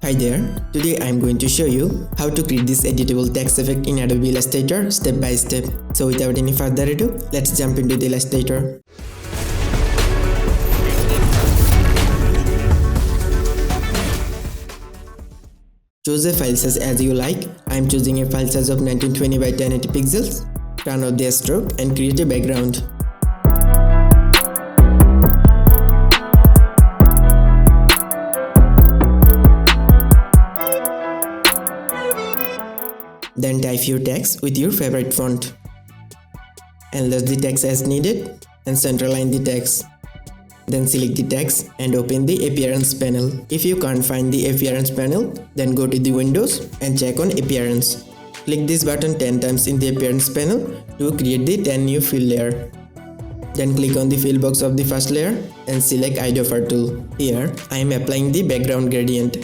Hi there, today I am going to show you how to create this editable text effect in Adobe Illustrator step by step. So without any further ado, let's jump into the Illustrator. Choose a file size as you like. I am choosing a file size of 1920 by 1080 pixels. Turn off the stroke and create a background. Then type your text with your favorite font. Enlarge the text as needed and centerline the text. Then select the text and open the Appearance panel. If you can't find the Appearance panel, then go to the Windows and check on Appearance. Click this button 10 times in the Appearance panel to create the 10 new fill layer. Then click on the fill box of the first layer and select Eyedropper tool. Here, I am applying the background gradient.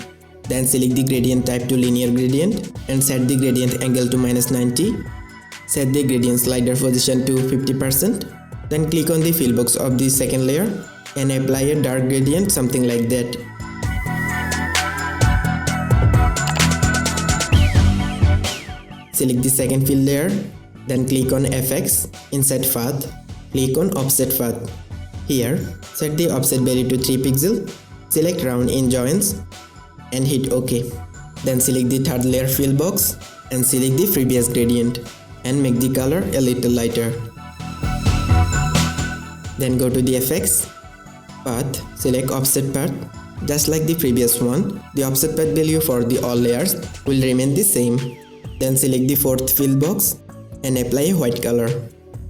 Then select the gradient type to linear gradient and set the gradient angle to -90. Set the gradient slider position to 50%. Then click on the fill box of the second layer and apply a dark gradient, something like that. Select the second fill layer. Then click on FX, Insert Path. Click on Offset Path. Here, set the offset value to 3 pixels. Select Round in Joints and hit OK. Then select the third layer fill box and select the previous gradient and make the color a little lighter. Then go to the FX, Path, select Offset Path. Just like the previous one, the offset path value for the all layers will remain the same. Then select the fourth fill box and apply a white color.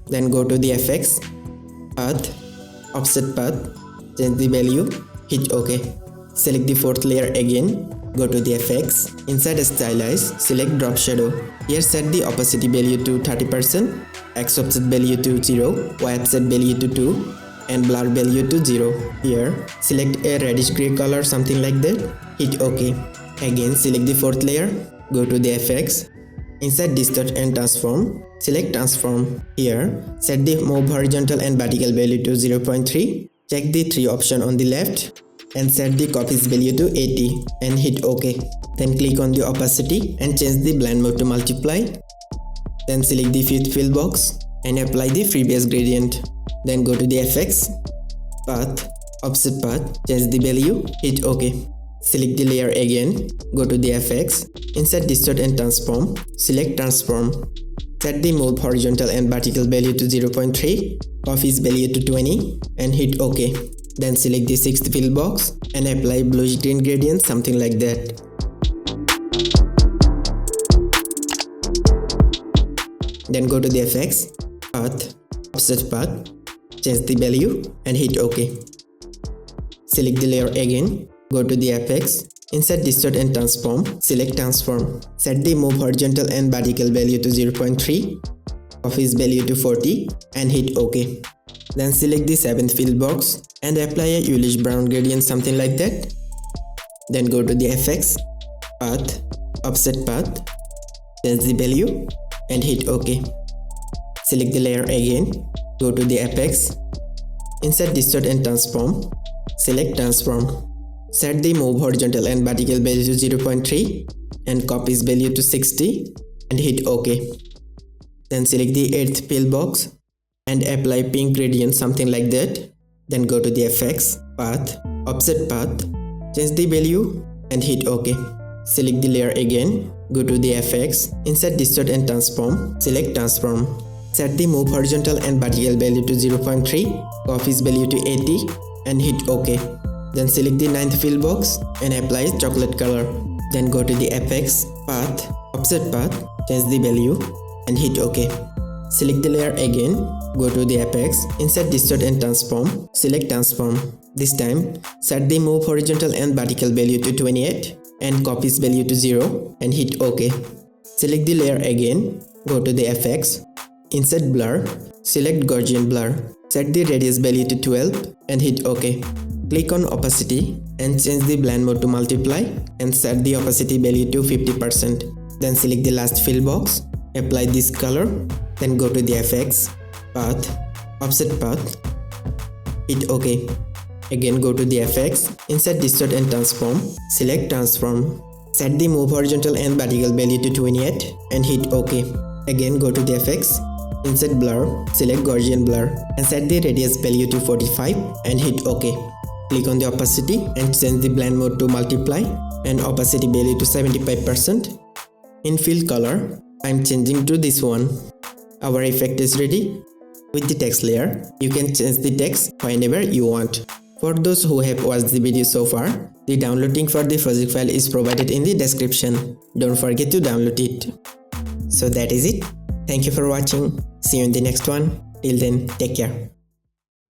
Then go to the FX, Path, Offset Path, change the value, hit OK. Select the fourth layer again, go to the FX, inside Stylize, select Drop Shadow. Here set the opacity value to 30%, X offset value to 0, Y offset value to 2, and blur value to 0. Here, select a reddish grey color, something like that, hit OK. Again, select the fourth layer, go to the FX, inside Distort and Transform, select Transform. Here, set the Move Horizontal and Vertical value to 0.3, check the 3 option on the left, and set the copies value to 80 and hit OK. Then click on the opacity and change the blend mode to multiply. Then select the fifth fill box and apply the previous gradient. Then go to the FX, Path, Offset Path, change the value, hit OK. Select the layer again, go to the FX, insert Distort and Transform, select Transform. Set the Move Horizontal and Vertical value to 0.3, copies value to 20 and hit OK. Then select the sixth fill box and apply bluish green gradient, something like that. Then go to the FX, Path, Offset Path, change the value and hit OK. Select the layer again, go to the FX, insert Distort and Transform, select Transform. Set the Move Horizontal and Vertical value to 0.3, copies value to 40 and hit OK. Then select the seventh fill box and apply a yellowish brown gradient, something like that. Then go to the FX, Path, Offset Path, change the value and hit OK. Select the layer again, go to the Apex, insert Distort and Transform, select Transform. Set the Move Horizontal and Vertical value to 0.3 and copies value to 60 and hit OK. Then select the 8th fill box and apply pink gradient, something like that. Then go to the FX, Path, Offset Path, change the value and hit OK. Select the layer again, go to the FX, insert Distort and Transform, select Transform. Set the Move Horizontal and Vertical value to 0.3, copies value to 80 and hit OK. Then select the 9th fill box and apply chocolate color. Then go to the FX, Path, Offset Path, change the value and hit OK. Select the layer again, go to the Apex, insert Distort and Transform, select Transform. This time, set the Move Horizontal and Vertical value to 28 and copies value to 0 and hit OK. Select the layer again, go to the FX, insert Blur, select Gaussian Blur. Set the radius value to 12 and hit OK. Click on Opacity and change the blend mode to multiply and set the opacity value to 50%. Then select the last fill box, apply this color, then go to the FX, Path, Offset Path, hit OK. Again go to the FX, insert distort and transform, select transform. Set the move horizontal and vertical value to 28 and hit OK. Again go to the FX, insert blur, select Gaussian blur and set the radius value to 45 and hit OK. Click on the opacity and change the blend mode to multiply and opacity value to 75%. In fill color, I am changing to this one. Our effect is ready. With the text layer, you can change the text whenever you want. For those who have watched the video so far, the download link for the project file is provided in the description. Don't forget to download it. So that is it. Thank you for watching. See you in the next one. Till then, take care.